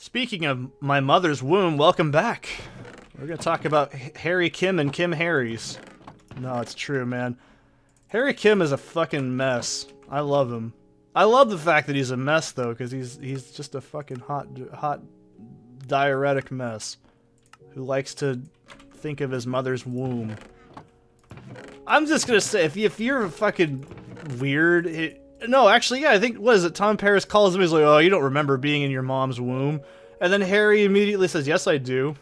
Speaking of my mother's womb, welcome back. We're gonna talk about Harry Kim and Kim Harry's. No, it's true, man. Harry Kim is a fucking mess. I love him. I love the fact that he's a mess, though, because he's just a fucking hot diuretic mess who likes to think of his mother's womb. I'm just gonna say, if you're fucking weird, no, actually, yeah, I think, what is it, Tom Paris calls him, he's like, oh, you don't remember being in your mom's womb? And then Harry immediately says, yes, I do.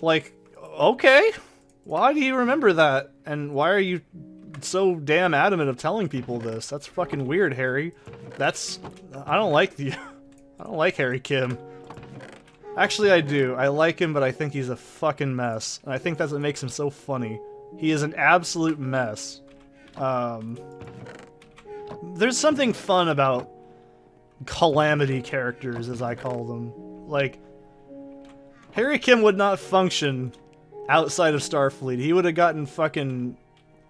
Like, okay, why do you remember that? And why are you so damn adamant of telling people this? That's fucking weird, Harry. I don't like I don't like Harry Kim. Actually, I do. I like him, but I think he's a fucking mess. And I think that's what makes him so funny. He is an absolute mess. There's something fun about calamity characters, as I call them. Like, Harry Kim would not function outside of Starfleet. He would have gotten fucking,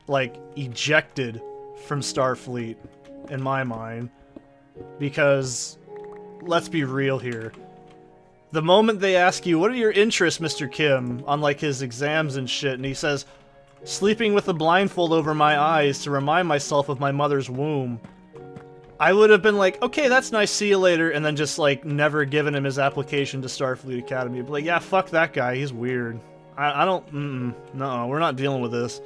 like, ejected from Starfleet, in my mind. Because, let's be real here. The moment they ask you, what are your interests, Mr. Kim, on, like, his exams and shit, and he says, sleeping with a blindfold over my eyes to remind myself of my mother's womb, I would have been like, okay, that's nice, see you later, and then just, like, never given him his application to Starfleet Academy. But, like, yeah, fuck that guy, he's weird. I don't, no, we're not dealing with this.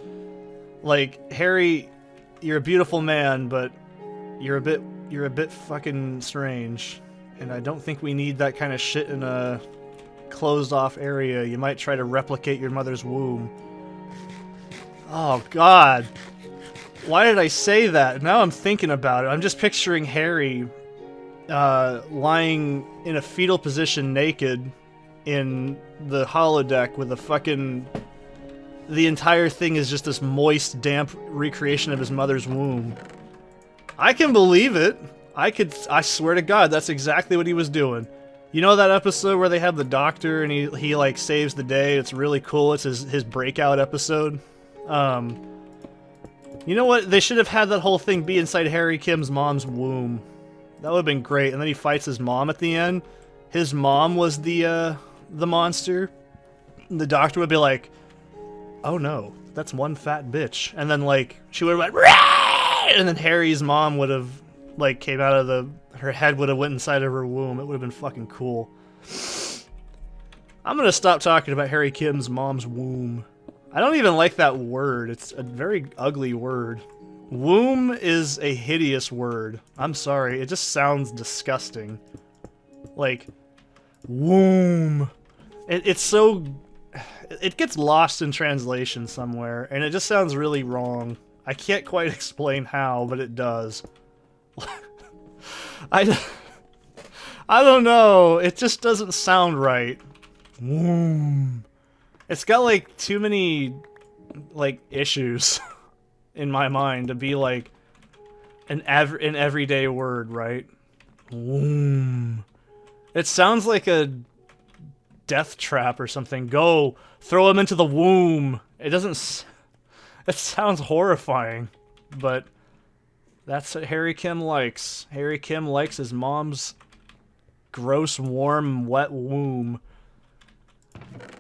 Like, Harry, you're a beautiful man, but you're a bit fucking strange. And I don't think we need that kind of shit in a closed-off area. You might try to replicate your mother's womb. Oh, God. Why did I say that? Now I'm thinking about it. I'm just picturing Harry lying in a fetal position naked in the holodeck with a fucking... The entire thing is just this moist, damp recreation of his mother's womb. I can believe it. I swear to God, that's exactly what he was doing. You know that episode where they have the doctor and he like saves the day? It's really cool. It's his breakout episode. You know what? They should have had that whole thing be inside Harry Kim's mom's womb. That would have been great. And then he fights his mom at the end. His mom was the monster. And the doctor would be like, oh no, that's one fat bitch. And then like, she would have went, Rah! And then Harry's mom would have like came out of her head would have went inside of her womb. It would have been fucking cool. I'm gonna stop talking about Harry Kim's mom's womb. I don't even like that word. It's a very ugly word. Womb is a hideous word. I'm sorry. It just sounds disgusting. Like, womb. It's so... It gets lost in translation somewhere, and it just sounds really wrong. I can't quite explain how, but it does. I don't know. It just doesn't sound right. Womb. It's got, like, too many, like, issues in my mind to be, like, an everyday word, right? Womb. It sounds like a death trap or something. Go, throw him into the womb. It doesn't... It sounds horrifying, but that's what Harry Kim likes. Harry Kim likes his mom's gross, warm, wet womb.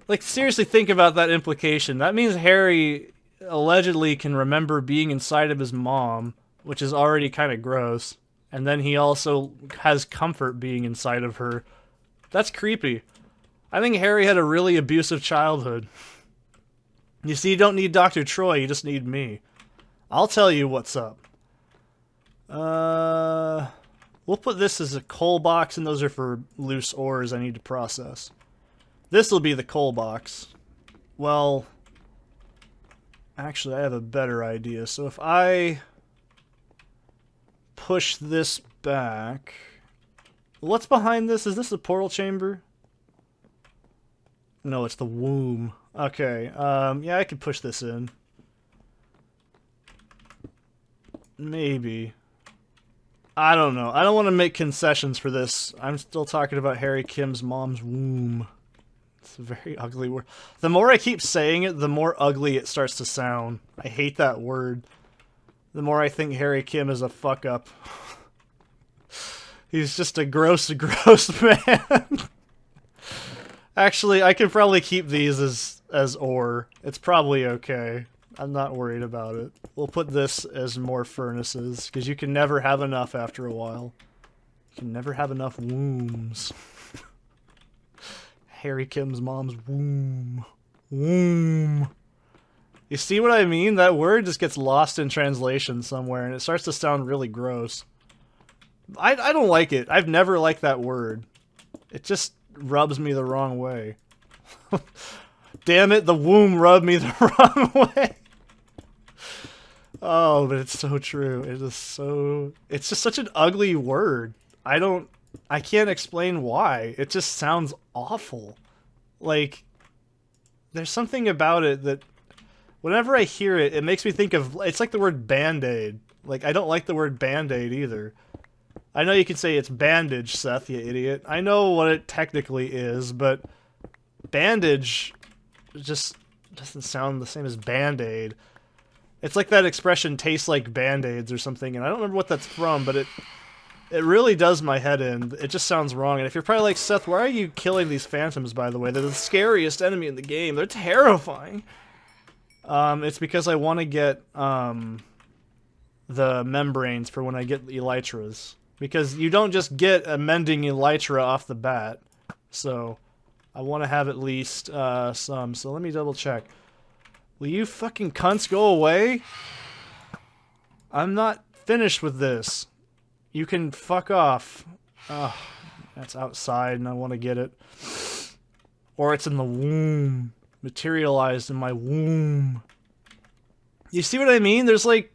Like, seriously, think about that implication. That means Harry allegedly can remember being inside of his mom, which is already kind of gross, and then he also has comfort being inside of her. That's creepy. I think Harry had a really abusive childhood. You see, you don't need Dr. Troy, you just need me. I'll tell you what's up. We'll put this as a coal box, and those are for loose ores I need to process. This will be the coal box. Well, actually, I have a better idea. So if I push this back... What's behind this? Is this a portal chamber? No, it's the womb. Okay, yeah, I could push this in. Maybe. I don't know. I don't want to make concessions for this. I'm still talking about Harry Kim's mom's womb. It's a very ugly word. The more I keep saying it, the more ugly it starts to sound. I hate that word. The more I think Harry Kim is a fuck up. He's just a gross, gross man. Actually, I can probably keep these as ore. It's probably okay. I'm not worried about it. We'll put this as more furnaces, because you can never have enough after a while. You can never have enough wombs. Harry Kim's mom's womb. Womb. You see what I mean? That word just gets lost in translation somewhere, and it starts to sound really gross. I don't like it. I've never liked that word. It just rubs me the wrong way. Damn it, the womb rubbed me the wrong way. Oh, but it's so true. It is so... It's just such an ugly word. I can't explain why. It just sounds awful. Like, there's something about it that... Whenever I hear it, it makes me think of... It's like the word Band-Aid. Like, I don't like the word Band-Aid either. I know you can say it's bandage, Seth, you idiot. I know what it technically is, but... Bandage just doesn't sound the same as Band-Aid. It's like that expression, tastes like Band-Aids or something, and I don't remember what that's from, but it really does my head in. It just sounds wrong, and if you're probably like, Seth, why are you killing these phantoms, by the way? They're the scariest enemy in the game. They're terrifying. It's because I want to get the membranes for when I get the elytras. Because you don't just get a mending elytra off the bat. So, I want to have at least some. So let me double check. Will you fucking cunts go away? I'm not finished with this. You can fuck off. Ugh, that's outside and I want to get it. Or it's in the womb. Materialized in my womb. You see what I mean? There's like...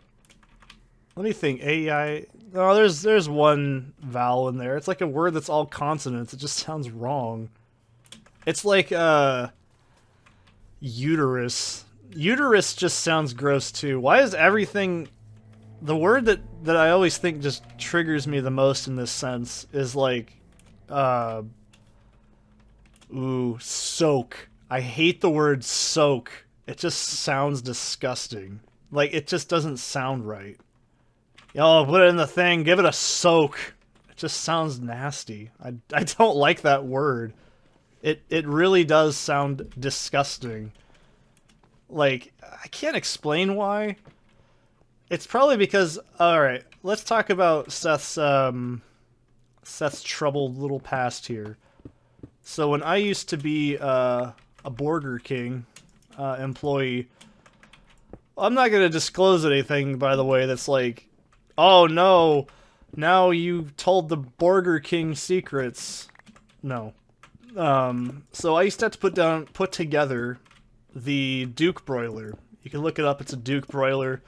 Let me think. AI... No, there's one vowel in there. It's like a word that's all consonants. It just sounds wrong. It's like, uterus. Uterus just sounds gross, too. Why is everything... The word that I always think just triggers me the most in this sense is like, ooh, soak. I hate the word soak. It just sounds disgusting. Like, it just doesn't sound right. Yo, put it in the thing, give it a soak. It just sounds nasty. I don't like that word. It really does sound disgusting. Like, I can't explain why. It's probably because... Alright, let's talk about Seth's troubled little past here. So when I used to be a Burger King employee... I'm not going to disclose anything, by the way, that's like... Oh no, now you told the Burger King secrets. No. So I used to have to put together the Duke broiler. You can look it up, it's a Duke broiler.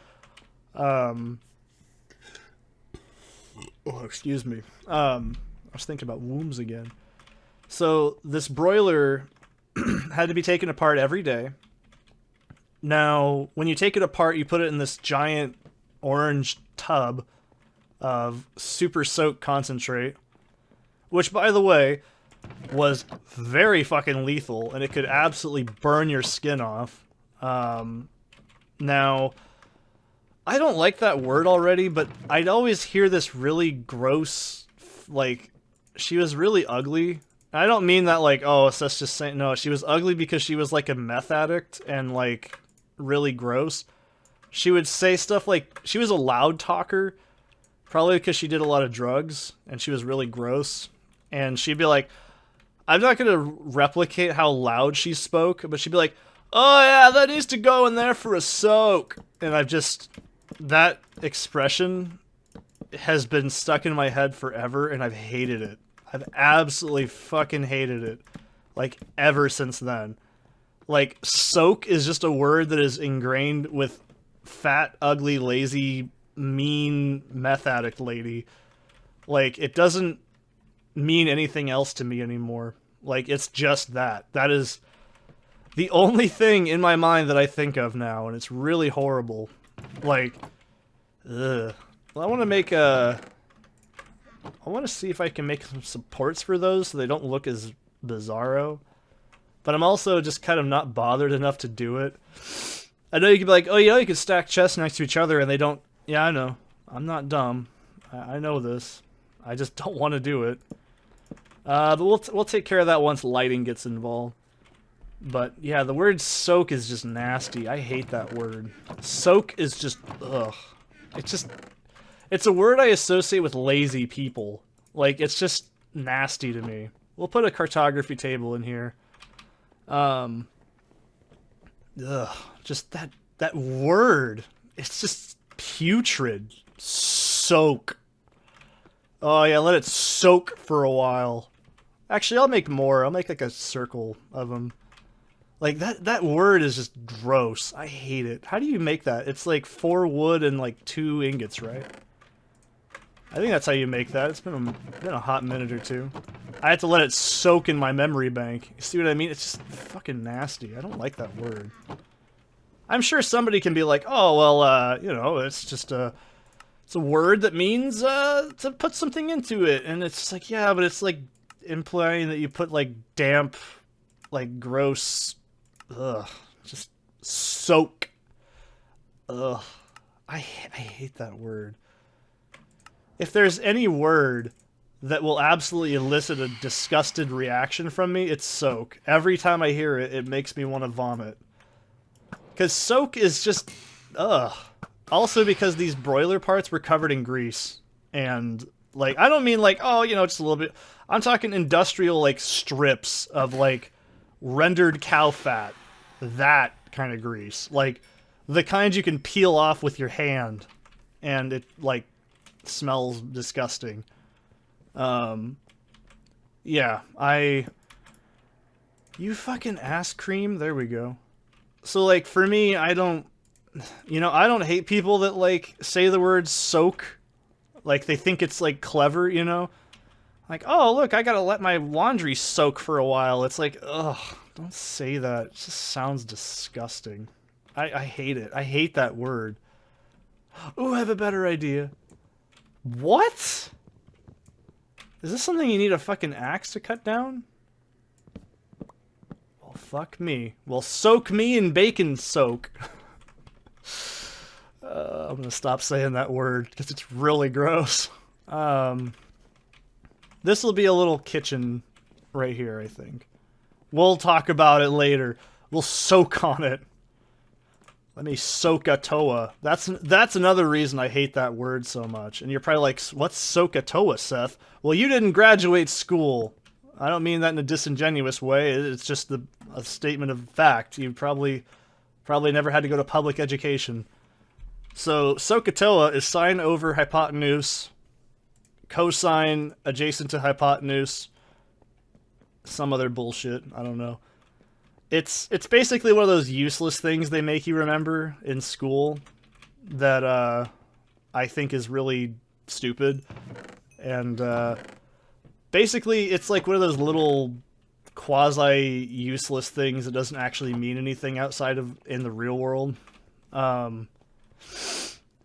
Oh, excuse me. I was thinking about wombs again. So this broiler had to be taken apart every day. Now, when you take it apart, you put it in this giant orange tub of super soaked concentrate, which, by the way, was very fucking lethal, and it could absolutely burn your skin off. Now, I don't like that word already, but I'd always hear this really gross, like, she was really ugly. I don't mean that like, oh, so that's just saying, no, she was ugly because she was like a meth addict and like really gross. She would say stuff like, she was a loud talker, probably because she did a lot of drugs, and she was really gross. And she'd be like, I'm not going to replicate how loud she spoke, but she'd be like, oh yeah, that needs to go in there for a soak. And I've just, that expression has been stuck in my head forever, and I've hated it. I've absolutely fucking hated it. Like, ever since then. Like, soak is just a word that is ingrained with fat, ugly, lazy, mean meth addict lady. Like, it doesn't mean anything else to me anymore. Like, it's just that. That is the only thing in my mind that I think of now, and it's really horrible. Like, ugh. Well, I want to make a... I want to see if I can make some supports for those so they don't look as bizarro. But I'm also just kind of not bothered enough to do it. I know you could be like, oh yeah, you could stack chests next to each other and they don't... Yeah, I know. I'm not dumb. I know this. I just don't want to do it. But we'll take care of that once lighting gets involved. But yeah, the word soak is just nasty. I hate that word. Soak is just ugh. It's a word I associate with lazy people. Like, it's just nasty to me. We'll put a cartography table in here. Just that word. It's just putrid. Soak. Oh yeah, let it soak for a while. Actually, I'll make more. I'll make like a circle of them. Like, that word is just gross. I hate it. How do you make that? It's like 4 wood and like 2 ingots, right? I think that's how you make that. It's been a hot minute or two. I had to let it soak in my memory bank. You see what I mean? It's just fucking nasty. I don't like that word. I'm sure somebody can be like, oh, well, you know, it's just it's a word that means to put something into it. And it's just like, yeah, but it's like implying that you put like damp, like gross, just soak. Ugh. I hate that word. If there's any word that will absolutely elicit a disgusted reaction from me, it's soak. Every time I hear it, it makes me want to vomit. Because soak is just, ugh. Also because these broiler parts were covered in grease. And, like, I don't mean like, oh, you know, just a little bit. I'm talking industrial, like, strips of, like, rendered cow fat. That kind of grease. Like, the kind you can peel off with your hand. And it, like, smells disgusting. Yeah, you fucking ass cream. There we go. So, like, for me, I don't hate people that, like, say the word soak. Like, they think it's, like, clever, you know? Like, oh, look, I gotta let my laundry soak for a while. It's like, ugh, don't say that. It just sounds disgusting. I hate it. I hate that word. Ooh, I have a better idea. What? Is this something you need a fucking axe to cut down? Well, fuck me. Well, soak me in bacon soak. I'm gonna stop saying that word, because it's really gross. This will be a little kitchen right here, I think. We'll talk about it later. We'll soak on it. Let me soak-a-toa. That's another reason I hate that word so much. And you're probably like, what's soak-a-toa, Seth? Well, you didn't graduate school. I don't mean that in a disingenuous way. It's just a statement of fact. You probably never had to go to public education. So, soak-a-toa is sine over hypotenuse, cosine adjacent to hypotenuse, some other bullshit. I don't know. It's basically one of those useless things they make you remember in school that I think is really stupid. And basically it's like one of those little quasi-useless things that doesn't actually mean anything outside of in the real world.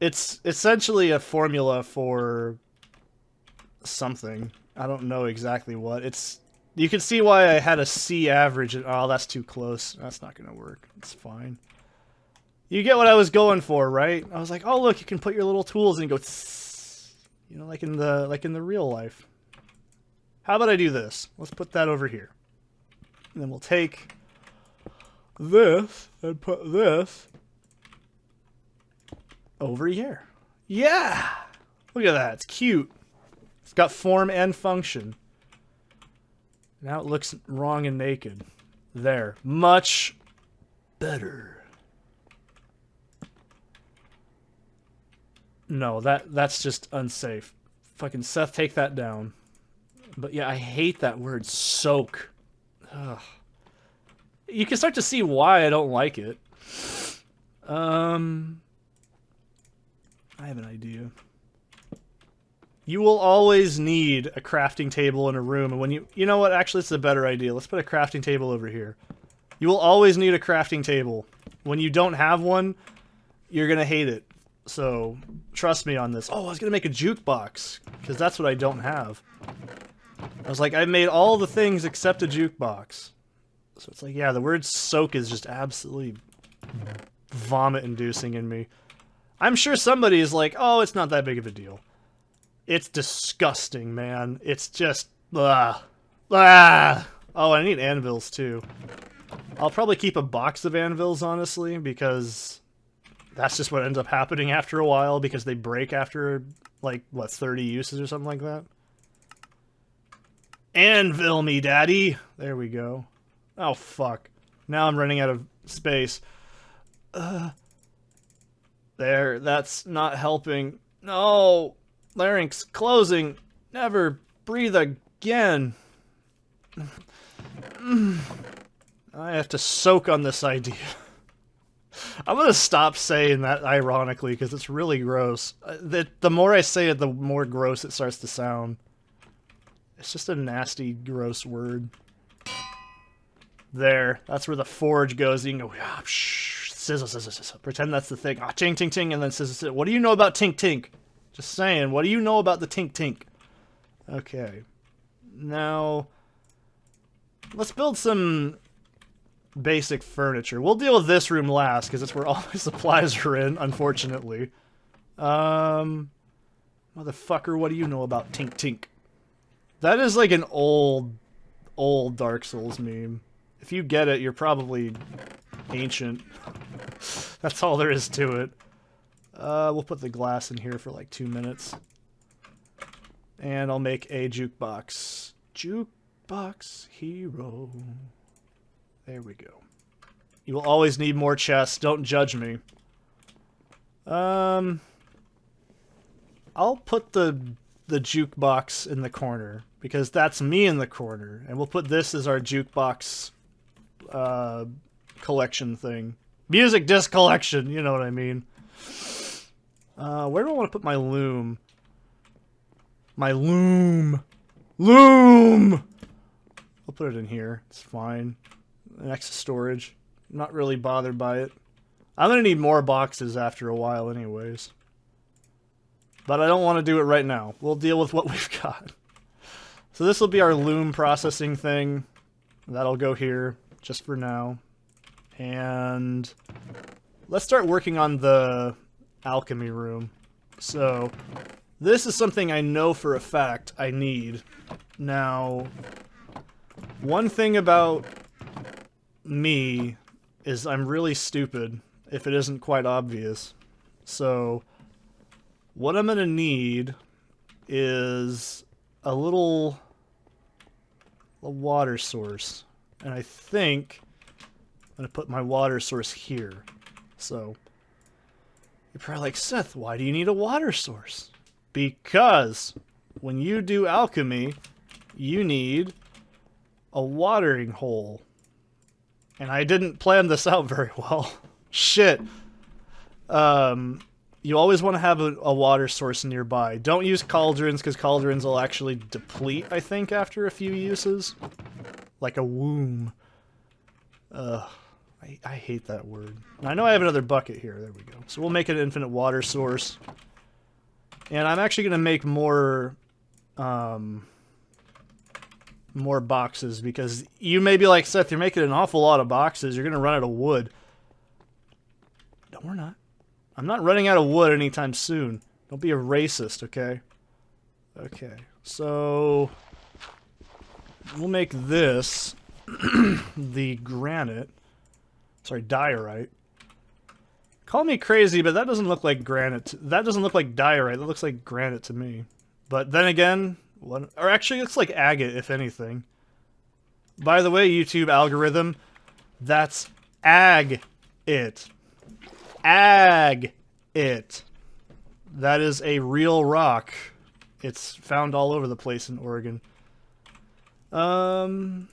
It's essentially a formula for something. I don't know exactly what. You can see why I had a C average. And, oh, that's too close. That's not going to work. It's fine. You get what I was going for, right? I was like, oh, look, you can put your little tools and go, tss, you know, like in the real life. How about I do this? Let's put that over here. And then we'll take this and put this over here. Yeah! Look at that. It's cute. It's got form and function. Now it looks wrong and naked. There. Much better. No, that's just unsafe. Fucking Seth, take that down. But yeah, I hate that word, soak. Ugh. You can start to see why I don't like it. I have an idea. You will always need a crafting table in a room, and when you know what, actually it's a better idea. Let's put a crafting table over here. You will always need a crafting table. When you don't have one, you're gonna hate it. So, trust me on this. Oh, I was gonna make a jukebox, because that's what I don't have. I was like, I made all the things except a jukebox. So it's like, yeah, the word soak is just absolutely vomit-inducing in me. I'm sure somebody is like, oh, it's not that big of a deal. It's disgusting, man. It's just, ugh. Ah! Oh, I need anvils too. I'll probably keep a box of anvils, honestly, because that's just what ends up happening after a while, because they break after, like, what, 30 uses or something like that? Anvil me, daddy! There we go. Oh, fuck. Now I'm running out of space. There, that's not helping. No! Larynx closing. Never breathe again. I have to soak on this idea. I'm gonna stop saying that ironically, because it's really gross. The more I say it, the more gross it starts to sound. It's just a nasty, gross word. There. That's where the forge goes. You can go, ah, sizzle, sizzle, sizzle. Pretend that's the thing. Ah, ting, ting, ting, and then sizzle, sizzle. What do you know about tink, tink? Just saying. What do you know about the tink, tink? Okay. Now, let's build some basic furniture. We'll deal with this room last, because that's where all my supplies are in, unfortunately. Motherfucker, what do you know about tink, tink? That is like an old Dark Souls meme. If you get it, you're probably ancient. That's all there is to it. We'll put the glass in here for like 2 minutes. And I'll make a jukebox. Jukebox hero. There we go. You will always need more chests. Don't judge me. I'll put the jukebox in the corner, because that's me in the corner. And we'll put this as our jukebox collection thing. Music disc collection, you know what I mean. Where do I want to put my loom? My loom! Loom! I'll put it in here. It's fine. Next to storage. I'm not really bothered by it. I'm gonna need more boxes after a while anyways. But I don't want to do it right now. We'll deal with what we've got. So this will be our loom processing thing. That'll go here, just for now. And let's start working on the alchemy room. So this is something I know for a fact I need. Now, one thing about me is I'm really stupid, if it isn't quite obvious. So what I'm gonna need is a water source. And I think I'm gonna put my water source here. So you're probably like, Seth, why do you need a water source? Because when you do alchemy, you need a watering hole. And I didn't plan this out very well. Shit. You always want to have a water source nearby. Don't use cauldrons, because cauldrons will actually deplete, I think, after a few uses. Like a womb. Ugh. I hate that word. I know I have another bucket here. There we go. So we'll make an infinite water source. And I'm actually going to make more boxes, because you may be like, Seth, you're making an awful lot of boxes. You're going to run out of wood. No, we're not. I'm not running out of wood anytime soon. Don't be a racist, okay? Okay. So we'll make this the granite. Sorry, diorite. Call me crazy, but that doesn't look like granite. That doesn't look like diorite. That looks like granite to me. But then again, or actually it looks like agate, if anything. By the way, YouTube algorithm, that's ag-it. Ag-it. That is a real rock. It's found all over the place in Oregon. Alright,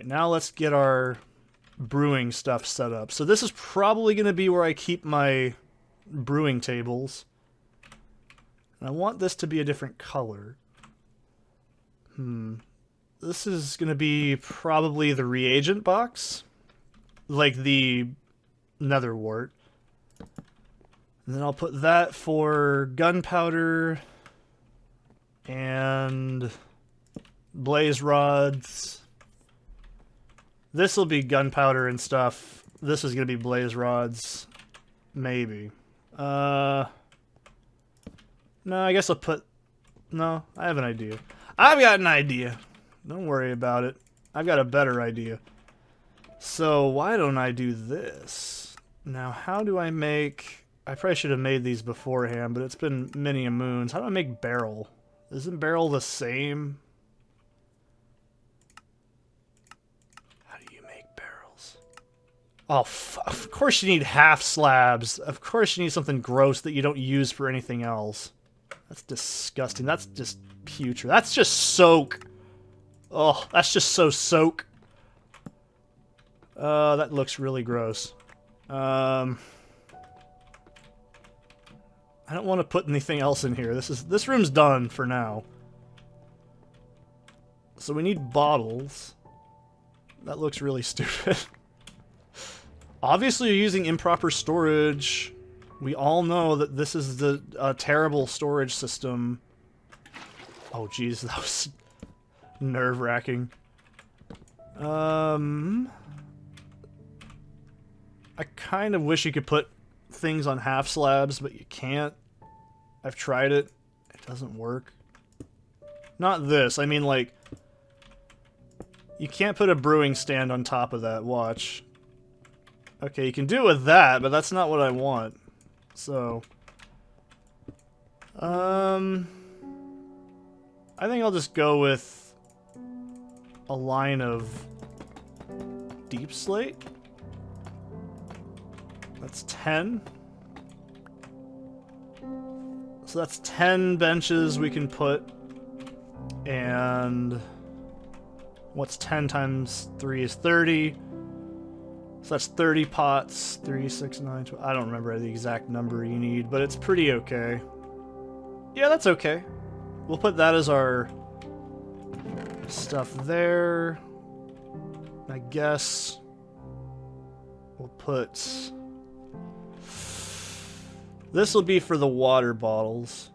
now let's get our brewing stuff set up. So this is probably going to be where I keep my brewing tables. And I want this to be a different color. This is going to be probably the reagent box. Like the nether wart. And then I'll put that for gunpowder and blaze rods. This will be gunpowder and stuff. This is going to be blaze rods. Maybe. No, I guess I'll put... No, I have an idea. I've got an idea. Don't worry about it. I've got a better idea. So why don't I do this? Now, how do I make... I probably should have made these beforehand, but it's been many a moons. How do I make barrel? Isn't barrel the same? How do you make barrels? Oh, of course you need half slabs. Of course you need something gross that you don't use for anything else. That's disgusting. That's just putrid. That's just soak. Oh, that's just so soak. That looks really gross. I don't want to put anything else in here. This room's done for now. So we need bottles. That looks really stupid. Obviously you're using improper storage. We all know that this is the terrible storage system. Oh jeez, that was nerve-wracking. I kind of wish you could put things on half slabs, but you can't. I've tried it. It doesn't work. Not this. I mean, like, you can't put a brewing stand on top of that. Watch. Okay, you can do it with that, but that's not what I want. So, I think I'll just go with a line of deep slate. That's 10. So that's 10 benches we can put. And what's 10 times 3 is 30. So that's 30 pots. 3, 6, 9, 12. I don't remember the exact number you need, but it's pretty okay. Yeah, that's okay. We'll put that as our stuff there. I guess we'll put... This will be for the water bottles.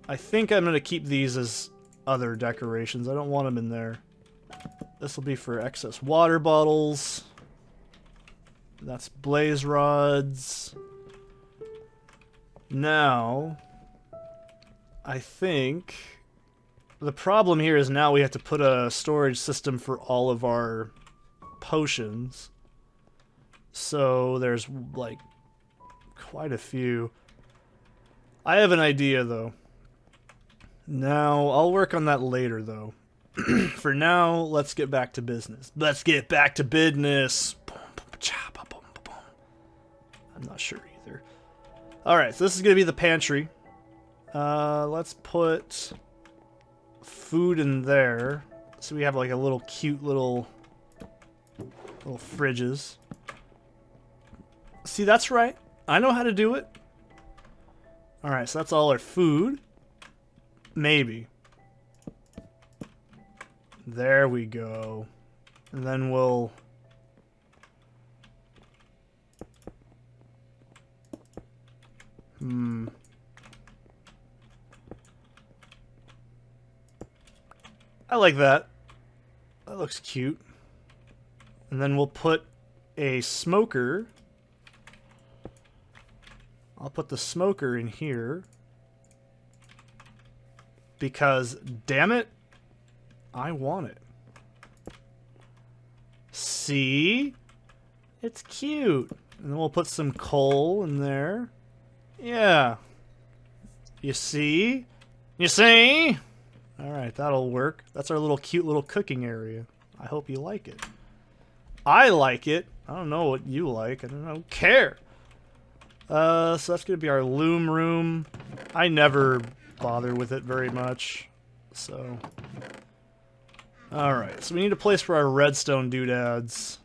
I think I'm going to keep these as other decorations. I don't want them in there. This will be for excess water bottles. That's blaze rods. Now, I think the problem here is now we have to put a storage system for all of our potions. So there's like quite a few. I have an idea though. Now, I'll work on that later though. For now, let's get back to business. Let's get back to business. I'm not sure either. Alright, so this is going to be the pantry. Let's put food in there. So we have like a little cute little fridges. See, that's right. I know how to do it. Alright, so that's all our food. Maybe. There we go. And then we'll... I like that. That looks cute. And then we'll put a smoker. I'll put the smoker in here. Because, damn it, I want it. See? It's cute. And then we'll put some coal in there. Yeah. You see? You see? Alright, that'll work. That's our little cute little cooking area. I hope you like it. I like it. I don't know what you like. I don't care. So that's going to be our loom room. I never bother with it very much. So. Alright, so we need a place for our redstone doodads.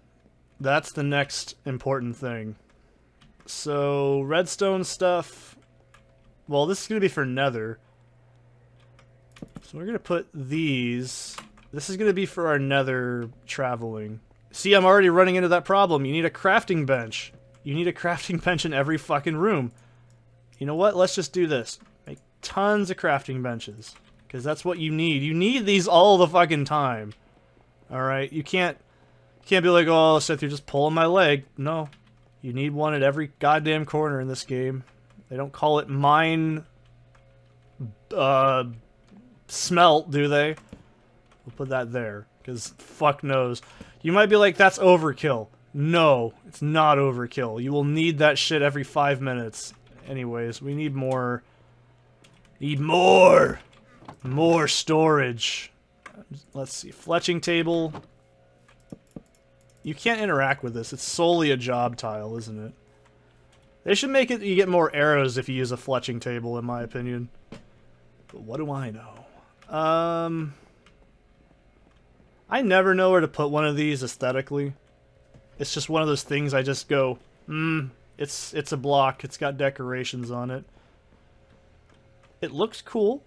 That's the next important thing. So, redstone stuff. Well, this is going to be for nether. So we're going to put these. This is going to be for our nether traveling. See, I'm already running into that problem. You need a crafting bench. You need a crafting bench in every fucking room. You know what? Let's just do this. Make tons of crafting benches. Because that's what you need. You need these all the fucking time. Alright? You can't be like, oh, Seth, you're just pulling my leg. No. You need one at every goddamn corner in this game. They don't call it mine... smelt, do they? We'll put that there, because fuck knows. You might be like, that's overkill. No, it's not overkill. You will need that shit every 5 minutes. Anyways, we need more. Need more! More storage. Let's see, fletching table. You can't interact with this. It's solely a job tile, isn't it? They should make it you get more arrows if you use a fletching table, in my opinion. But what do I know? I never know where to put one of these aesthetically. It's just one of those things I just go, it's a block. It's got decorations on it. It looks cool.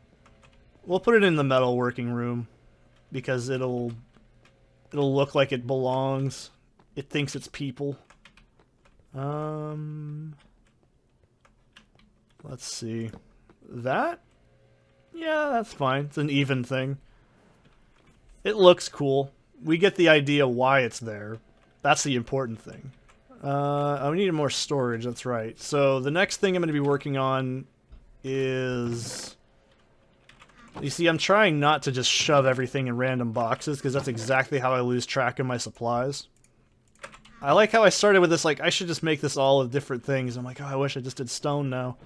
We'll put it in the metal working room because it'll look like it belongs. It thinks it's people. Let's see. That? Yeah, that's fine. It's an even thing. It looks cool. We get the idea why it's there. That's the important thing. We need more storage, that's right. So the next thing I'm going to be working on is... You see, I'm trying not to just shove everything in random boxes, because that's exactly how I lose track of my supplies. I like how I started with this, like, I should just make this all of different things. I'm like, oh, I wish I just did stone now.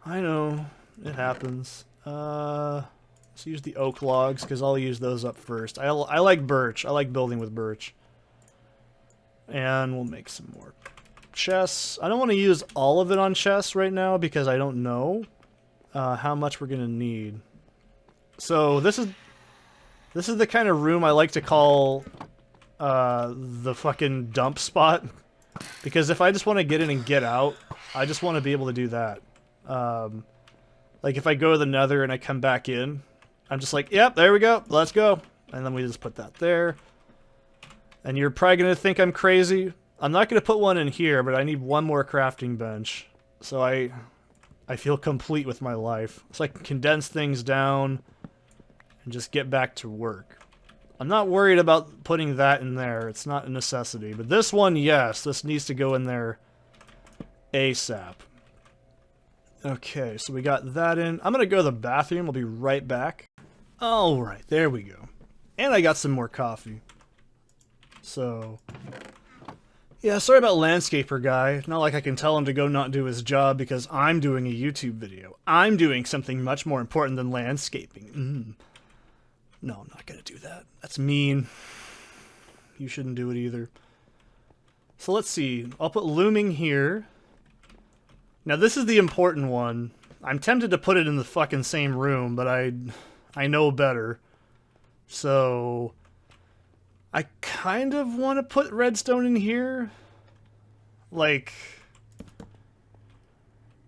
I know. It happens. Let's use the oak logs, because I'll use those up first. I like birch. I like building with birch. And we'll make some more chests. I don't want to use all of it on chests right now, because I don't know how much we're going to need. So this is the kind of room I like to call the fucking dump spot. Because if I just want to get in and get out, I just want to be able to do that. Like if I go to the nether and I come back in, I'm just like, yep, there we go, let's go. And then we just put that there. And you're probably going to think I'm crazy. I'm not going to put one in here, but I need one more crafting bench. So I feel complete with my life. So I can condense things down and just get back to work. I'm not worried about putting that in there. It's not a necessity. But this one, yes, this needs to go in there ASAP. Okay, so we got that in. I'm going to go to the bathroom. I'll be right back. Alright, there we go. And I got some more coffee. So, yeah, sorry about Landscaper Guy. Not like I can tell him to go not do his job because I'm doing a YouTube video. I'm doing something much more important than landscaping. No, I'm not going to do that. That's mean. You shouldn't do it either. So let's see. I'll put looming here. Now this is the important one. I'm tempted to put it in the fucking same room, but I know better. So I kind of want to put redstone in here. Like,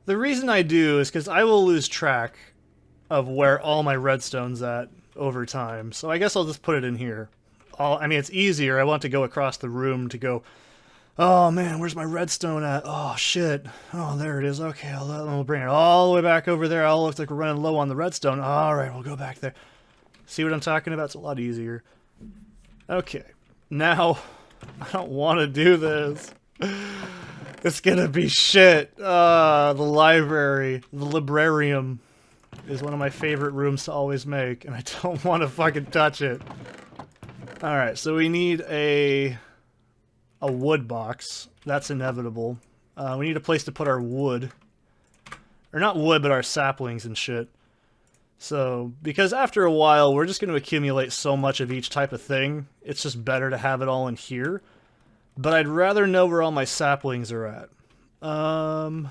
the reason I do is because I will lose track of where all my redstone's at over time. So I guess I'll just put it in here. I mean, it's easier. I want to go across the room to go, oh man, where's my redstone at? Oh shit. Oh, there it is. Okay, I'll bring it all the way back over there. I'll look like we're running low on the redstone. Alright, we'll go back there. See what I'm talking about? It's a lot easier. Okay. Now, I don't want to do this. It's gonna be shit. The library, the librarium, is one of my favorite rooms to always make, and I don't want to fucking touch it. Alright, so we need a wood box. That's inevitable. We need a place to put our wood. Or not wood, but our saplings and shit. So, because after a while, we're just going to accumulate so much of each type of thing, it's just better to have it all in here. But I'd rather know where all my saplings are at. I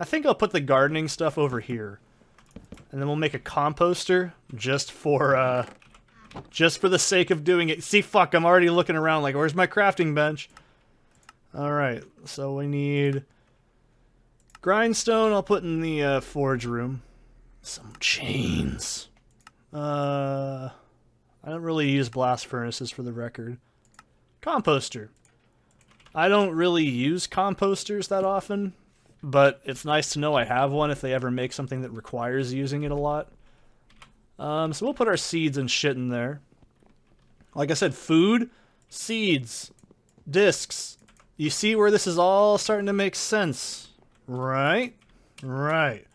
think I'll put the gardening stuff over here. And then we'll make a composter, just for the sake of doing it. See, fuck, I'm already looking around like, where's my crafting bench? Alright, so we need grindstone, I'll put in the forge room. Some chains. I don't really use blast furnaces for the record. Composter. I don't really use composters that often, but it's nice to know I have one if they ever make something that requires using it a lot. So we'll put our seeds and shit in there. Like I said, food, seeds, discs. You see where this is all starting to make sense, right? Right.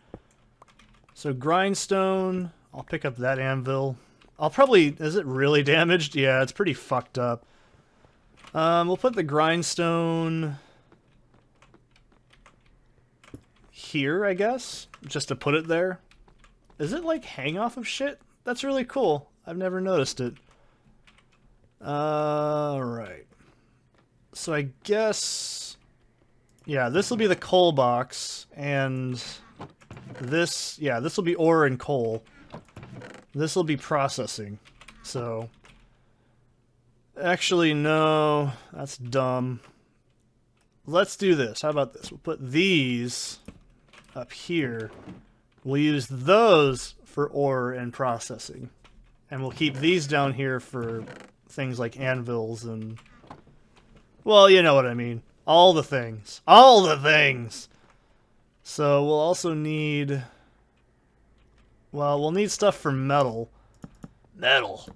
So grindstone, I'll pick up that anvil. I'll probably... Is it really damaged? Yeah, it's pretty fucked up. We'll put the grindstone... here, I guess? Just to put it there. Is it, like, hang off of shit? That's really cool. I've never noticed it. Right. So I guess... Yeah, this will be the coal box, and... This... Yeah, this will be ore and coal. This will be processing. So... Actually, no. That's dumb. Let's do this. How about this? We'll put these up here. We'll use those for ore and processing. And we'll keep these down here for things like anvils and... Well, you know what I mean. All the things. All the things! So we'll also need... Well, we'll need stuff for metal. Metal!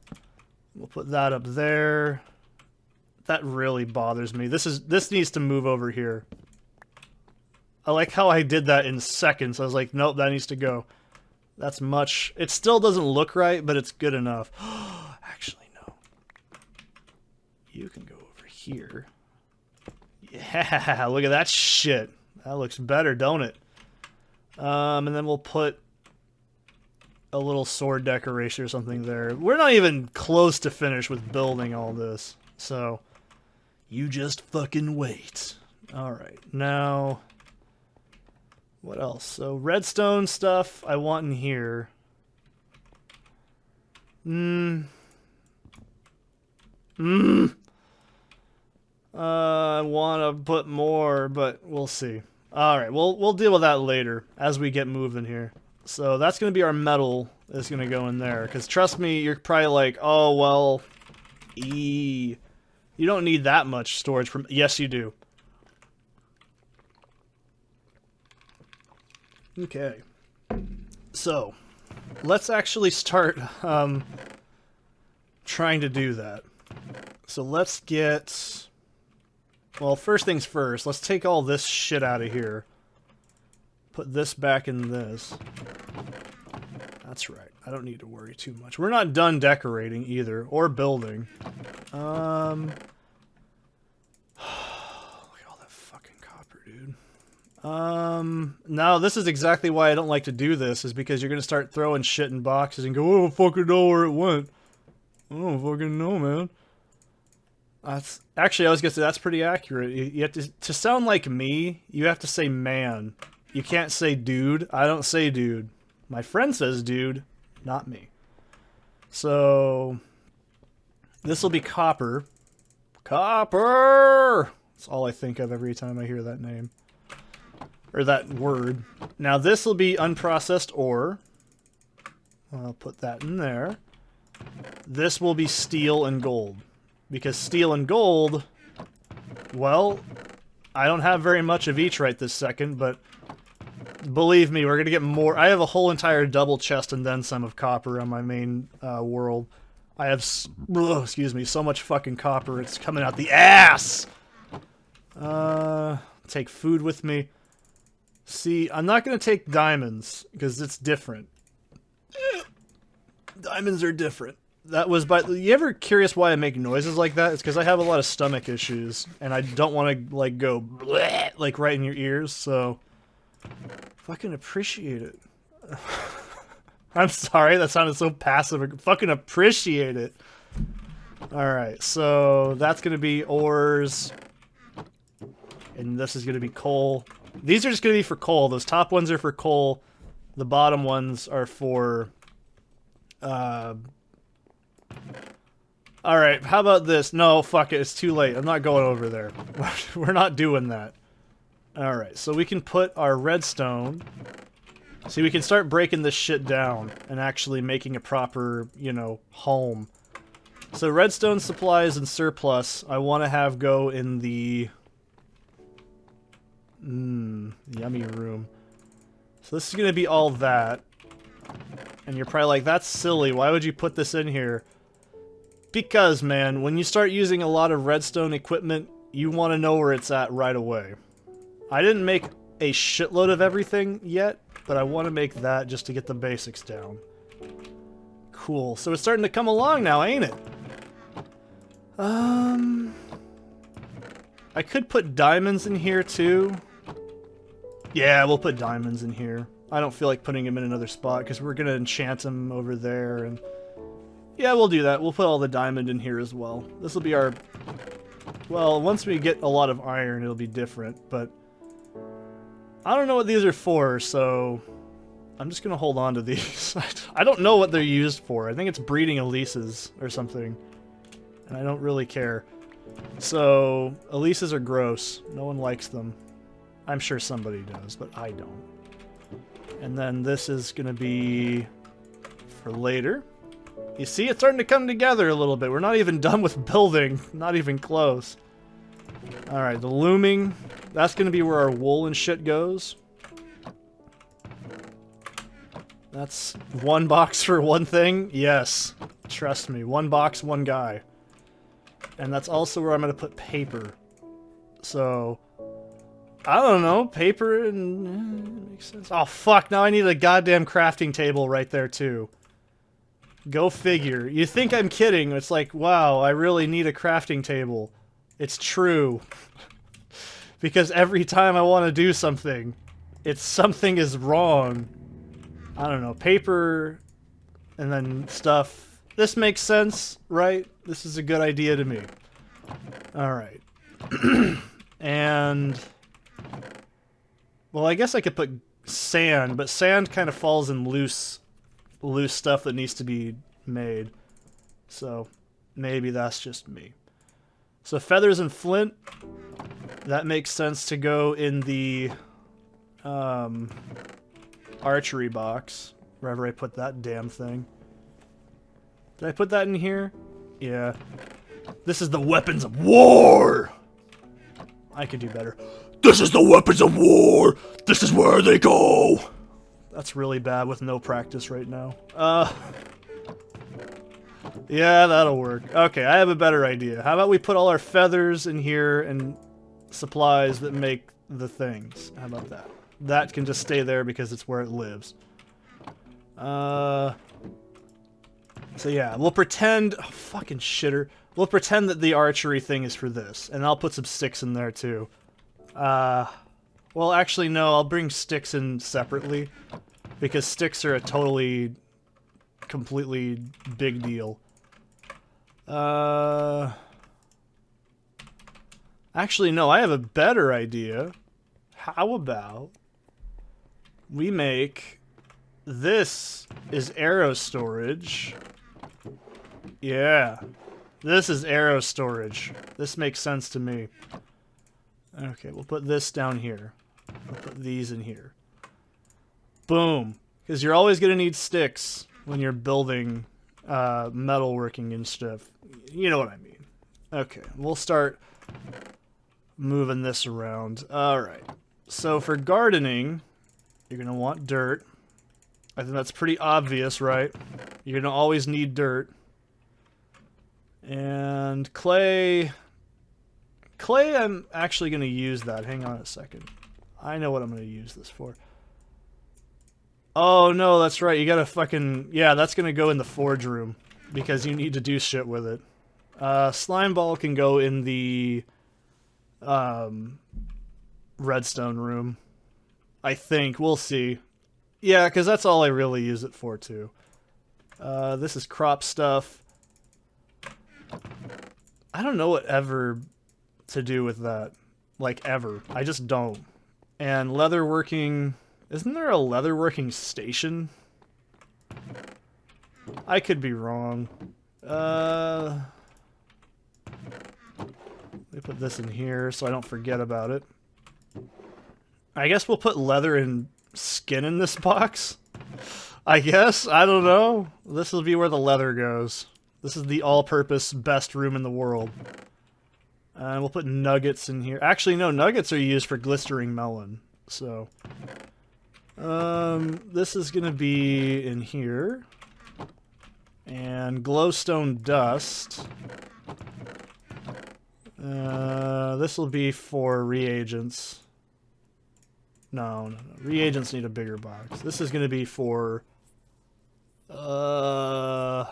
We'll put that up there. That really bothers me. This needs to move over here. I like how I did that in seconds. I was like, nope, that needs to go. That's much... It still doesn't look right, but it's good enough. Actually, no. You can go over here. Yeah, look at that shit. That looks better, don't it? And then we'll put a little sword decoration or something there. We're not even close to finish with building all this. So, you just fucking wait. Alright, now... What else? So, redstone stuff I want in here. I want to put more, but we'll see. Alright, we'll deal with that later as we get moving here. So that's going to be our metal that's going to go in there. Because trust me, you're probably like, oh, well, you don't need that much storage. Yes, you do. Okay. So, let's actually start trying to do that. So let's get... Well, first things first, let's take all this shit out of here. Put this back in this. That's right. I don't need to worry too much. We're not done decorating either, or building. Look at all that fucking copper, dude. Now this is exactly why I don't like to do this, is because you're gonna start throwing shit in boxes and go, oh, I don't fucking know where it went. I don't fucking know, man. That's actually, I was gonna say that's pretty accurate. You have to sound like me. You have to say man. You can't say dude. I don't say dude. My friend says dude, not me. So this will be copper. Copper. That's all I think of every time I hear that name or that word. Now this will be unprocessed ore. I'll put that in there. This will be steel and gold. Because steel and gold, well, I don't have very much of each right this second, but believe me, we're going to get more. I have a whole entire double chest and then some of copper on my main world. I have, excuse me, so much fucking copper, it's coming out the ass! Take food with me. See, I'm not going to take diamonds, because it's different. Diamonds are different. That was by... You ever curious why I make noises like that? It's because I have a lot of stomach issues, and I don't want to, like, go bleh, like, right in your ears, so... Fucking appreciate it. I'm sorry, that sounded so passive. Fucking appreciate it. Alright, so that's going to be ores. And this is going to be coal. These are just going to be for coal. Those top ones are for coal. The bottom ones are for... Alright, how about this? No, fuck it, it's too late. I'm not going over there. We're not doing that. Alright, so we can put our redstone... See, we can start breaking this shit down and actually making a proper, you know, home. So redstone supplies and surplus, I want to have go in the... yummy room. So this is going to be all that. And you're probably like, that's silly, why would you put this in here? Because, man, when you start using a lot of redstone equipment, you want to know where it's at right away. I didn't make a shitload of everything yet, but I want to make that just to get the basics down. Cool. So it's starting to come along now, ain't it? I could put diamonds in here too. Yeah, we'll put diamonds in here. I don't feel like putting them in another spot because we're gonna enchant them over there, and yeah, we'll do that. We'll put all the diamond in here as well. This will be our... Well, once we get a lot of iron, it'll be different, but I don't know what these are for, so I'm just gonna hold on to these. I don't know what they're used for. I think it's breeding Elises or something, and I don't really care. So, Elises are gross. No one likes them. I'm sure somebody does, but I don't. And then this is gonna be for later. You see, it's starting to come together a little bit. We're not even done with building. Not even close. Alright, the looming. That's going to be where our wool and shit goes. That's one box for one thing? Yes. Trust me. One box, one guy. And that's also where I'm going to put paper. So, I don't know. Paper and... makes sense. Oh, fuck. Now I need a goddamn crafting table right there, too. Go figure. You think I'm kidding. It's like, wow, I really need a crafting table. It's true. Because every time I want to do something, something is wrong. I don't know. Paper and then stuff. This makes sense, right? This is a good idea to me. Alright. And... well, I guess I could put sand, but sand kind of falls in loose stuff that needs to be made. So maybe that's just me. So feathers and flint, that makes sense to go in the archery box, wherever I put that damn thing. Did I put that in here? Yeah. This is the weapons of war! I could do better. This is the weapons of war! This is where they go! That's really bad with no practice right now. Yeah, that'll work. Okay, I have a better idea. How about we put all our feathers in here and supplies that make the things? How about that? That can just stay there because it's where it lives. So yeah, we'll pretend... oh, fucking shitter. We'll pretend that the archery thing is for this, and I'll put some sticks in there too. Well, actually, no, I'll bring sticks in separately, because sticks are a totally, completely big deal. Actually, no, I have a better idea. How about we make... this is arrow storage. Yeah. This is arrow storage. This makes sense to me. Okay, we'll put this down here. We'll put these in here. Boom. Because you're always going to need sticks when you're building metalworking and stuff. You know what I mean. Okay, we'll start moving this around. Alright. So for gardening, you're going to want dirt. I think that's pretty obvious, right? You're going to always need dirt. And clay... clay, I'm actually going to use that. Hang on a second. I know what I'm going to use this for. Oh, no, that's right. You gotta fucking... yeah, that's going to go in the forge room. Because you need to do shit with it. Slime ball can go in the... redstone room. I think. We'll see. Yeah, because that's all I really use it for, too. This is crop stuff. I don't know what ever to do with that. Like, ever. I just don't. And leatherworking... isn't there a leatherworking station? I could be wrong. Let me put this in here so I don't forget about it. I guess we'll put leather and skin in this box? I guess? I don't know. This will be where the leather goes. This is the all-purpose best room in the world. And we'll put nuggets in here. Actually, no, nuggets are used for glistering melon. So, this is gonna be in here. And glowstone dust. This will be for reagents. No. Reagents need a bigger box. This is gonna be for Yeah,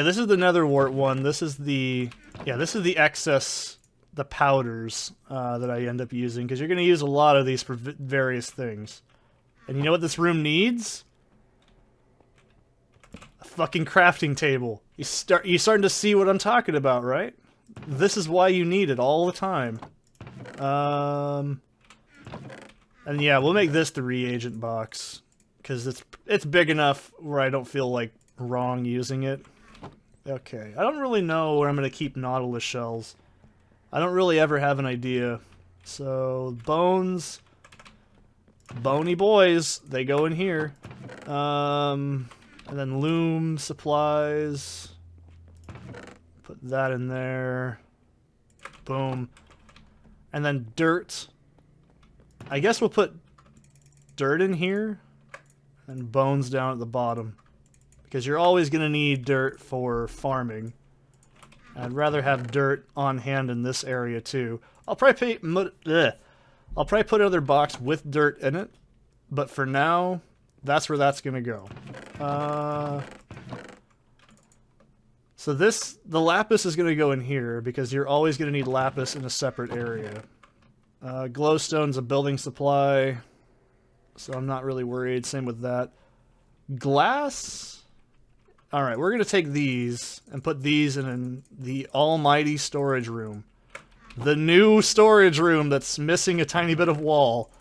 this is the nether wart one. This is the excess, the powders that I end up using, because you're going to use a lot of these for various things. And you know what this room needs? A fucking crafting table. You're starting to see what I'm talking about, right? This is why you need it all the time. And yeah, we'll make this the reagent box, because it's big enough where I don't feel like wrong using it. Okay, I don't really know where I'm going to keep Nautilus shells. I don't really ever have an idea. So, bones, bony boys, they go in here. And then loom supplies. Put that in there. Boom. And then dirt. I guess we'll put dirt in here. And bones down at the bottom. Because you're always going to need dirt for farming. I'd rather have dirt on hand in this area too. I'll probably put another box with dirt in it. But for now, that's where that's going to go. So the lapis is going to go in here because you're always going to need lapis in a separate area. Glowstone's a building supply, so I'm not really worried. Same with that. Glass? Alright, we're going to take these and put these in the almighty storage room. The new storage room that's missing a tiny bit of wall.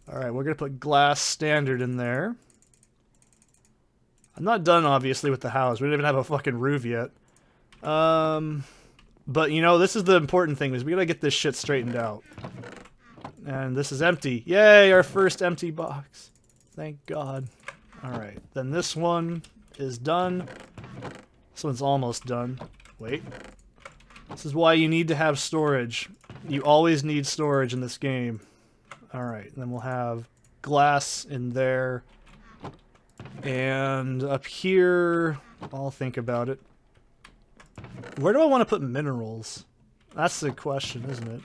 Alright, we're going to put glass standard in there. I'm not done, obviously, with the house. We don't even have a fucking roof yet. But, you know, this is the important thing, is we gotta get this shit straightened out. And this is empty. Yay, our first empty box. Thank God. Alright, then this one is done. This one's almost done. Wait. This is why you need to have storage. You always need storage in this game. Alright, then we'll have glass in there. And up here, I'll think about it. Where do I want to put minerals? That's the question, isn't it?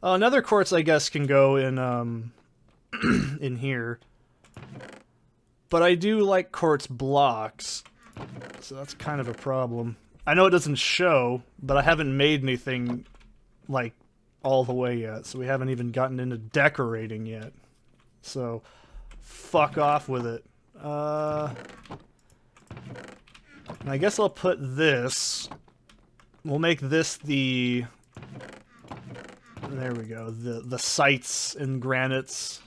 Another quartz, I guess, can go in in here. But I do like quartz blocks, so that's kind of a problem. I know it doesn't show, but I haven't made anything, like, all the way yet, so we haven't even gotten into decorating yet. So, fuck off with it. And I guess I'll put this. We'll make this the... There we go. The sites and granites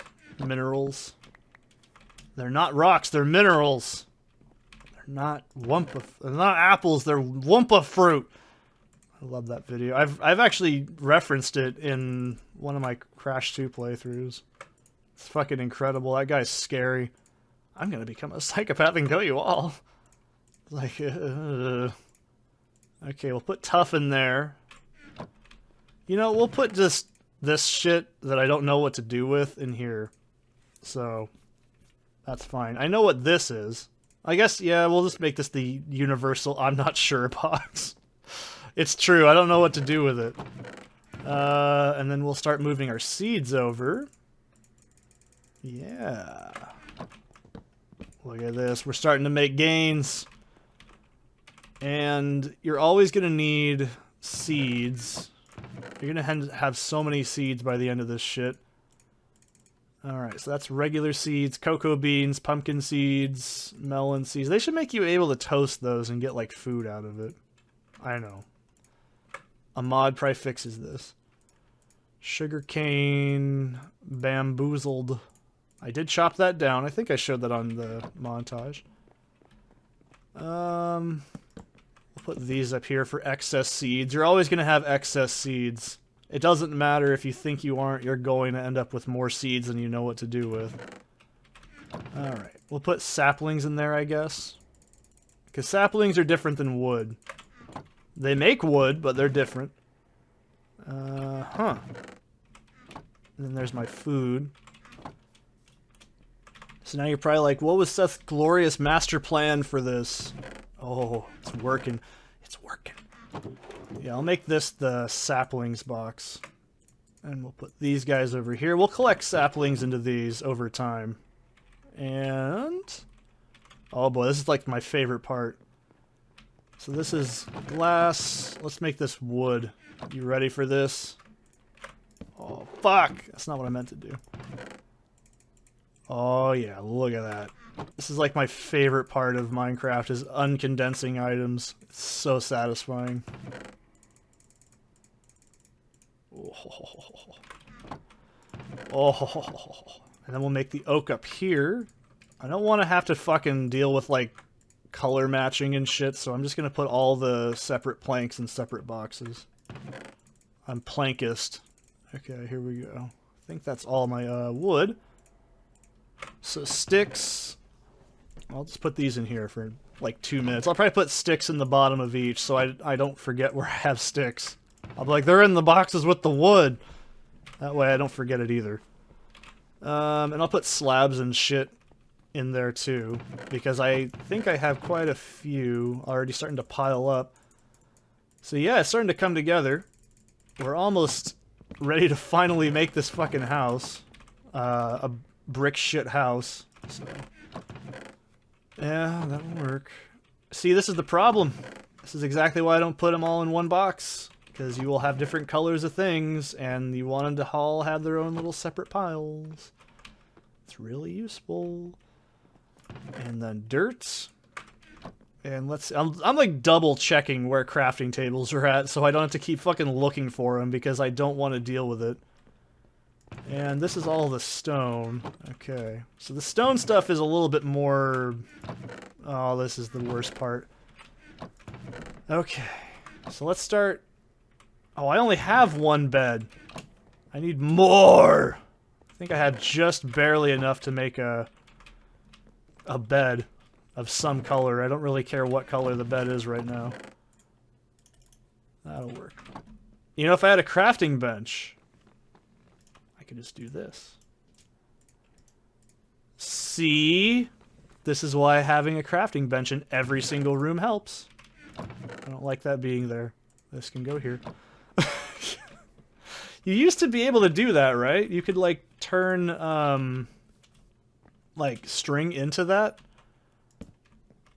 minerals. They're not rocks, they're minerals. They're not they're not apples, they're Wumpa fruit. I love that video. I've actually referenced it in one of my Crash 2 playthroughs. It's fucking incredible. That guy's scary. I'm gonna become a psychopath and kill you all. Like, okay, we'll put tough in there. You know, we'll put just this shit that I don't know what to do with in here. So, that's fine. I know what this is. I guess, yeah, we'll just make this the universal I'm not sure box. It's true, I don't know what to do with it. And then we'll start moving our seeds over. Yeah. Look at this, we're starting to make gains. And you're always going to need seeds. You're going to have so many seeds by the end of this shit. Alright, so that's regular seeds, cocoa beans, pumpkin seeds, melon seeds. They should make you able to toast those and get, like, food out of it. I know. A mod probably fixes this. Sugarcane, bamboozled. I did chop that down. I think I showed that on the montage. We'll put these up here for excess seeds. You're always going to have excess seeds. It doesn't matter if you think you aren't, you're going to end up with more seeds than you know what to do with. Alright, we'll put saplings in there, I guess. Because saplings are different than wood. They make wood, but they're different. And then there's my food. So now you're probably like, what was Seth's glorious master plan for this? Oh, it's working. It's working. Yeah, I'll make this the saplings box. And we'll put these guys over here. We'll collect saplings into these over time. And... oh boy, this is like my favorite part. So this is glass. Let's make this wood. You ready for this? Oh, fuck! That's not what I meant to do. Oh yeah, look at that. This is like my favorite part of Minecraft, is uncondensing items. It's so satisfying. Oh. And then we'll make the oak up here. I don't want to have to fucking deal with, like, color matching and shit, so I'm just gonna put all the separate planks in separate boxes. I'm plankist. Okay, here we go. I think that's all my, wood. So sticks... I'll just put these in here for, like, 2 minutes. I'll probably put sticks in the bottom of each, so I don't forget where I have sticks. I'll be like, they're in the boxes with the wood! That way I don't forget it either. And I'll put slabs and shit in there too, because I think I have quite a few already starting to pile up. So yeah, it's starting to come together. We're almost ready to finally make this fucking house. A brick shit house. So yeah, that'll work. See, this is the problem. This is exactly why I don't put them all in one box. Because you will have different colors of things, and you want them to all have their own little separate piles. It's really useful. And then dirt. And let's... I'm like double checking where crafting tables are at, so I don't have to keep fucking looking for them, because I don't want to deal with it. And this is all the stone. Okay. So the stone stuff is a little bit more... oh, this is the worst part. Okay. So let's start... oh, I only have one bed. I need more! I think I had just barely enough to make a bed of some color. I don't really care what color the bed is right now. That'll work. You know, if I had a crafting bench, I could just do this. See? This is why having a crafting bench in every single room helps. I don't like that being there. This can go here. You used to be able to do that, right? You could, like, turn, like, string into that.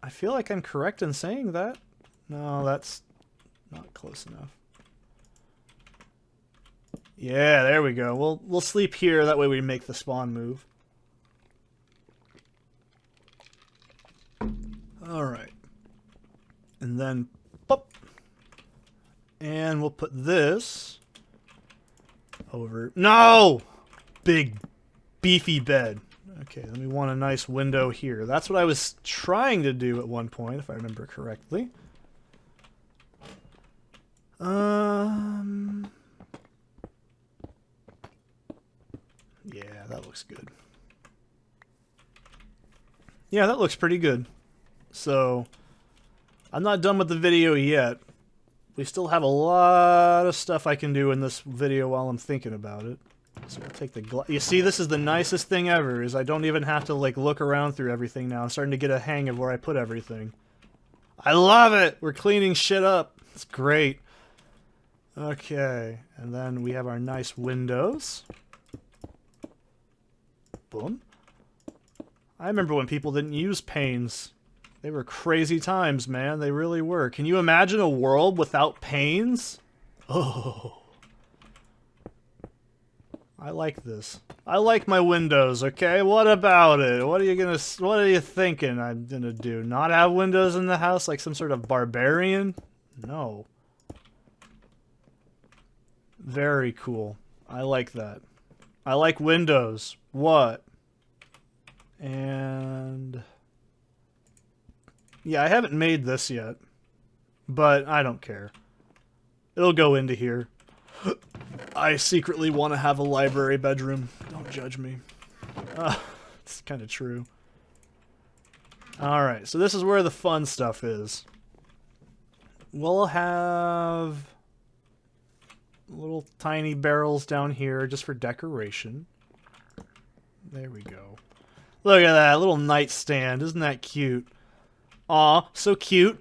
I feel like I'm correct in saying that. No, that's not close enough. Yeah, there we go. We'll sleep here, that way we make the spawn move. Alright. And then, pop. And we'll put this over... no! Big, beefy bed. Okay, then we want a nice window here. That's what I was trying to do at one point, if I remember correctly. Yeah, that looks good. Yeah, that looks pretty good. So, I'm not done with the video yet. We still have a lot of stuff I can do in this video while I'm thinking about it. So we'll take the you see, this is the nicest thing ever, is I don't even have to, like, look around through everything now. I'm starting to get a hang of where I put everything. I love it! We're cleaning shit up. It's great. Okay, and then we have our nice windows. Boom. I remember when people didn't use panes. They were crazy times, man. They really were. Can you imagine a world without panes? Oh. I like this. I like my windows, okay? What about it? What are you thinking I'm gonna do? Not have windows in the house like some sort of barbarian? No. Very cool. I like that. I like windows. What? And... yeah, I haven't made this yet. But I don't care. It'll go into here. I secretly want to have a library bedroom. Don't judge me. It's kind of true. Alright, so this is where the fun stuff is. We'll have little tiny barrels down here just for decoration. There we go. Look at that, little nightstand. Isn't that cute? Aw, so cute.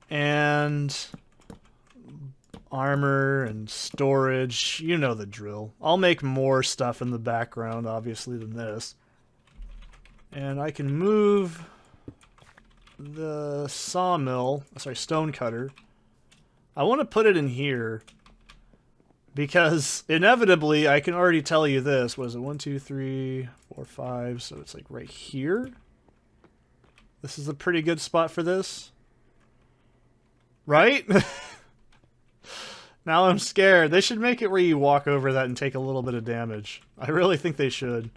And armor and storage. You know the drill. I'll make more stuff in the background, obviously, than this. And I can move the sawmill, sorry, stone cutter. I want to put it in here because inevitably I can already tell you this. What is it? 1, 2, 3, 4, 5. So it's like right here. This is a pretty good spot for this. Right? Now I'm scared. They should make it where you walk over that and take a little bit of damage. I really think they should.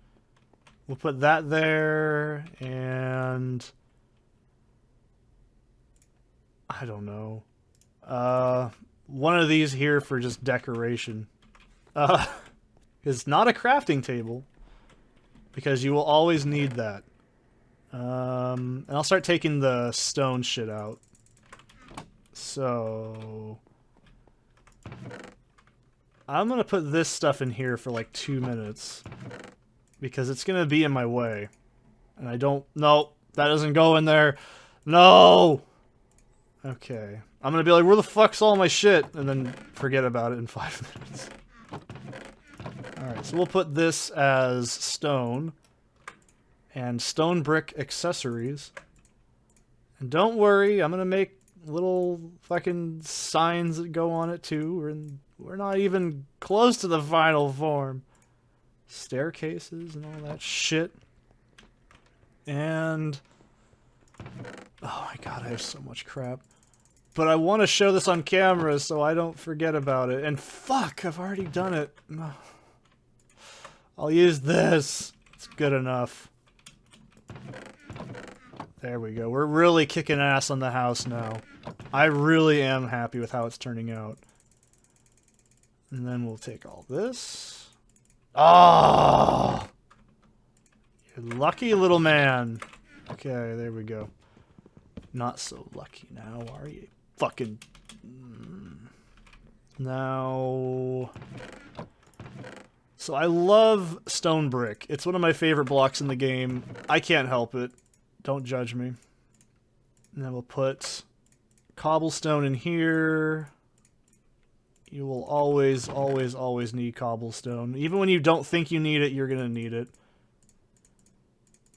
We'll put that there, and I don't know. One of these here for just decoration. It's not a crafting table, because you will always need that. And I'll start taking the stone shit out. So I'm gonna put this stuff in here for like 2 minutes. Because it's gonna be in my way. And I don't... No! That doesn't go in there! No! Okay. I'm gonna be like, where the fuck's all my shit? And then forget about it in 5 minutes. Alright, so we'll put this as stone. And stone brick accessories. And don't worry, I'm gonna make little fucking signs that go on it too. We're not even close to the final form. Staircases and all that shit. And oh my god, I have so much crap. But I want to show this on camera so I don't forget about it. And fuck, I've already done it. I'll use this. It's good enough. There we go. We're really kicking ass on the house now. I really am happy with how it's turning out. And then we'll take all this. Oh! You lucky little man. Okay, there we go. Not so lucky now, are you? Fucking... Now... So I love stone brick. It's one of my favorite blocks in the game. I can't help it. Don't judge me. And then we'll put cobblestone in here. You will always, always, always need cobblestone. Even when you don't think you need it, you're gonna need it.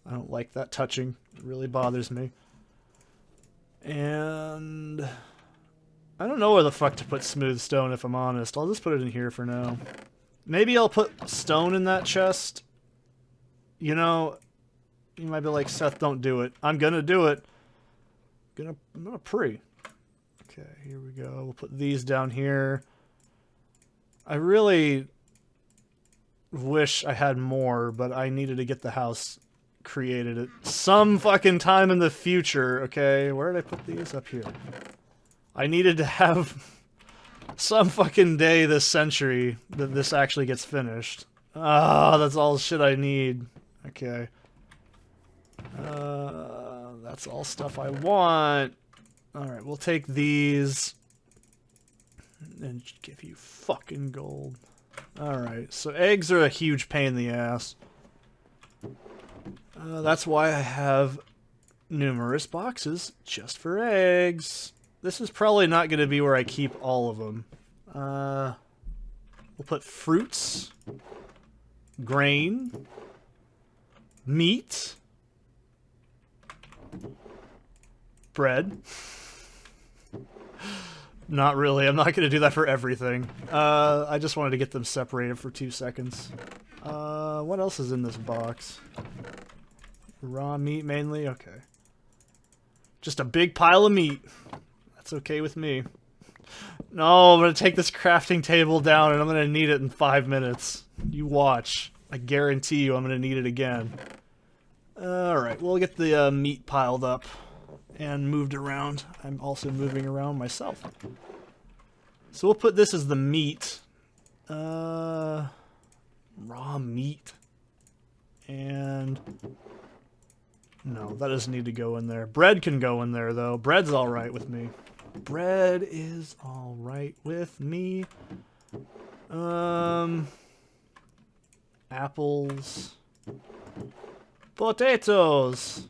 I don't like that touching. It really bothers me. And I don't know where the fuck to put smooth stone, if I'm honest. I'll just put it in here for now. Maybe I'll put stone in that chest. You know, you might be like, Seth, don't do it. I'm gonna do it. I'm gonna pray. Okay, here we go. We'll put these down here. I really wish I had more, but I needed to get the house created at some fucking time in the future, okay? Where did I put these? Up here. I needed to have some fucking day this century that this actually gets finished. Ah, that's all the shit I need. Okay. That's all stuff I want. Alright, we'll take these and give you fucking gold. Alright, so eggs are a huge pain in the ass. That's why I have numerous boxes just for eggs. This is probably not going to be where I keep all of them. We'll put fruits, grain, meat, bread. Not really. I'm not going to do that for everything. I just wanted to get them separated for 2 seconds. What else is in this box? Raw meat mainly? Okay. Just a big pile of meat. That's okay with me. No, I'm going to take this crafting table down and I'm going to need it in 5 minutes. You watch. I guarantee you I'm going to need it again. Alright, we'll get the meat piled up and moved around. I'm also moving around myself. So we'll put this as the meat. Raw meat. And... no, that doesn't need to go in there. Bread can go in there, though. Bread's alright with me. Bread is alright with me. Apples. Potatoes.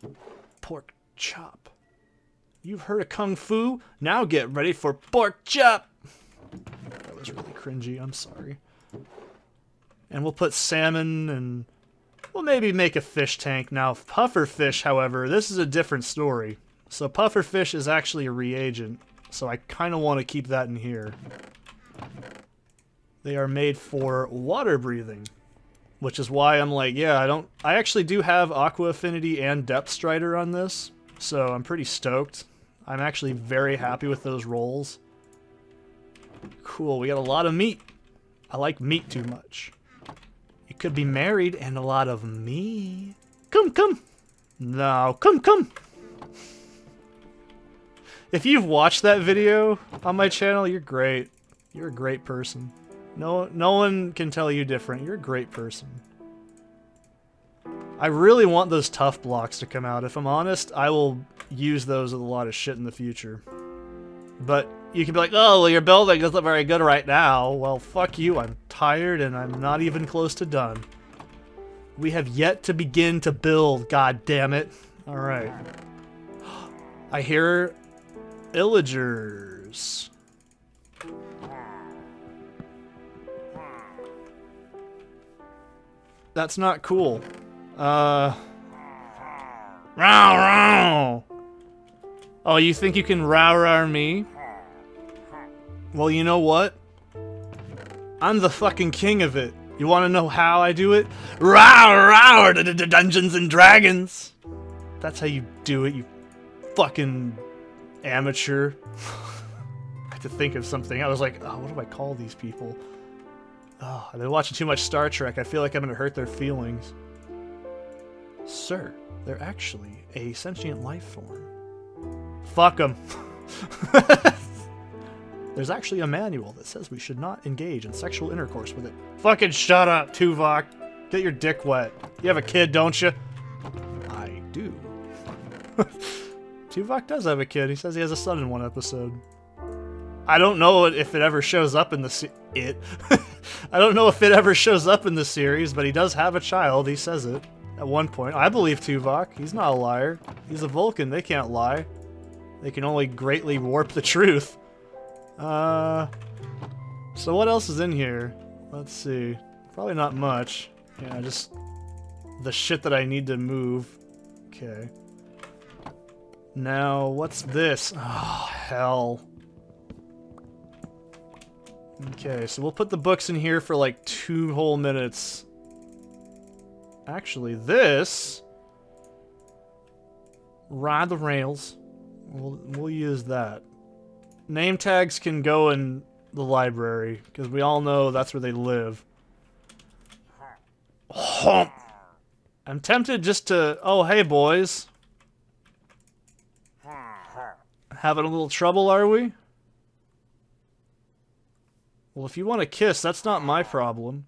Pork chop. You've heard of Kung Fu? Now get ready for pork chop! That was really cringy, I'm sorry. And we'll put salmon and... We'll maybe make a fish tank. Now, pufferfish, however, this is a different story. So pufferfish is actually a reagent, so I kind of want to keep that in here. They are made for water breathing, which is why I'm like, yeah, I actually do have Aqua Affinity and Depth Strider on this, so I'm pretty stoked. I'm actually very happy with those rolls. Cool, we got a lot of meat. I like meat too much. You could be married and a lot of me. Come, come. No, come, come. If you've watched that video on my channel, you're great. You're a great person. No one can tell you different. You're a great person. I really want those tough blocks to come out. If I'm honest, I will use those with a lot of shit in the future. But you can be like, oh, well, your building doesn't look very good right now. Well, fuck you. I'm tired and I'm not even close to done. We have yet to begin to build, god damn it. Alright. I hear illagers. That's not cool. Row, row. Oh, you think you can row me? Well, you know what? I'm the fucking king of it. You want to know how I do it? Row, Dungeons and Dragons. That's how you do it, you fucking amateur. I had to think of something. I was like, oh, what do I call these people? Oh, I've been watching too much Star Trek. I feel like I'm gonna hurt their feelings. Sir, they're actually a sentient life form. Fuck them. There's actually a manual that says we should not engage in sexual intercourse with it. Fucking shut up, Tuvok. Get your dick wet. You have a kid, don't you? I do. Tuvok does have a kid. He says he has a son in one episode. I don't know if it ever shows up in the I don't know if it ever shows up in the series, but he does have a child. He says it at one point. I believe Tuvok. He's not a liar. He's a Vulcan. They can't lie. They can only greatly warp the truth. So what else is in here? Let's see. Probably not much. Yeah, just the shit that I need to move. Okay. Now, what's this? Oh, hell. Okay, so we'll put the books in here for like 2 whole minutes. Actually, this... Ride the rails. We'll use that. Name tags can go in the library, because we all know that's where they live. Oh, I'm tempted just to... Oh, hey, boys. Having a little trouble, are we? Well, if you want to kiss, that's not my problem.